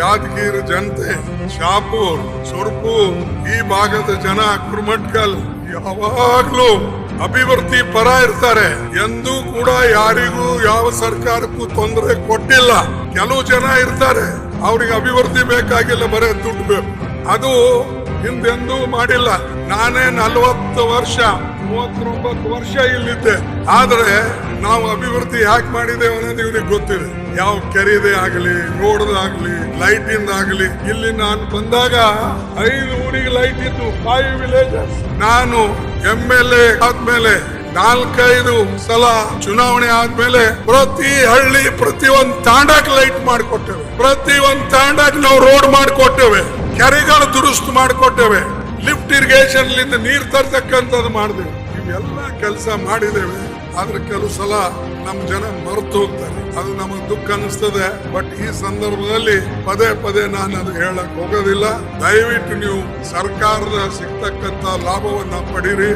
ಯಾದಗಿರಿ ಜನತೆ, ಶಾಪೂರ್, ಸುರ್ಪೂರ್, ಈ ಭಾಗದ ಜನ, ಕುರ್ಮಟ್ಕಲ್ ಯಾವಾಗ್ಲೂ ಅಭಿವೃದ್ಧಿ ಪರ ಇರ್ತಾರೆ. ಎಂದೂ ಕೂಡ ಯಾರಿಗೂ ಯಾವ ಸರ್ಕಾರಕ್ಕೂ ತೊಂದರೆ ಕೊಟ್ಟಿಲ್ಲ. ಕೆಲವು ಜನ ಇರ್ತಾರೆ, ಅವ್ರಿಗೆ ಅಭಿವೃದ್ಧಿ ಬೇಕಾಗಿಲ್ಲ, ಬರೇ ದುಡ್ಡು ಬೇಕು. ಅದು ಹಿಂದೆಂದೂ ಮಾಡಿಲ್ಲ. ನಾನೇ 40 ವರ್ಷ 39 ವರ್ಷ ಇಲ್ಲಿದ್ದೆ. ಆದ್ರೆ ನಾವು ಅಭಿವೃದ್ಧಿ ಯಾಕೆ ಮಾಡಿದ್ದೇವೆ ಅನ್ನೋದು ಇವ್ರಿಗೆ ಗೊತ್ತಿದೆ. ಯಾವ ಕೆರೆದೇ ಆಗಲಿ, ರೋಡ್ದಾಗ್ಲಿ, ಲೈಟ್ ಇಂದಾಗ್ಲಿ. ಇಲ್ಲಿ ನಾನು ಬಂದಾಗ 5 ಊರಿಗೆ ಲೈಟ್ ಇತ್ತು, 5 ವಿಲೇಜಸ್. ನಾನು MLA ಆದ್ಮೇಲೆ 4-5 ಸಲ ಚುನಾವಣೆ ಆದ್ಮೇಲೆ ಪ್ರತಿ ಹಳ್ಳಿ, ಪ್ರತಿ ಒಂದ್ ತಾಂಡಕ್ ಲೈಟ್ ಮಾಡಿಕೊಟ್ಟೇವೆ. ಪ್ರತಿ ಒಂದ್ ತಾಂಡಕ್ ನಾವು ರೋಡ್ ಮಾಡಿಕೊಟ್ಟೇವೆ, ಕೆರೆಗಳು ದುರುಸ್ತು ಮಾಡಿಕೊಟ್ಟೇವೆ, ಲಿಫ್ಟ್ ಇರಿಗೇಷನ್ ಲಿಂದ ನೀರ್ ತರ್ತಕ್ಕಂಥದ್ದು ಮಾಡಿದೆವು. ಇವೆಲ್ಲ ಕೆಲಸ ಮಾಡಿದ್ದೇವೆ. ಆದ್ರೆ ಕೆಲವು ಸಲ ನಮ್ ಜನ ಮರೆತು ಹೋಗ್ತಾರೆ. ಅದು ನಮಗ್ ದುಃಖ ಅನಿಸ್ತದೆ. ಬಟ್ ಈ ಸಂದರ್ಭದಲ್ಲಿ ಪದೇ ಪದೇ ನಾನು ಅದು ಹೇಳಕ್ ಹೋಗೋದಿಲ್ಲ. ದಯವಿಟ್ಟು ನೀವು ಸರ್ಕಾರದ ಸಿಗ್ತಕ್ಕಂತ ಲಾಭವನ್ನ ಪಡೀರಿ.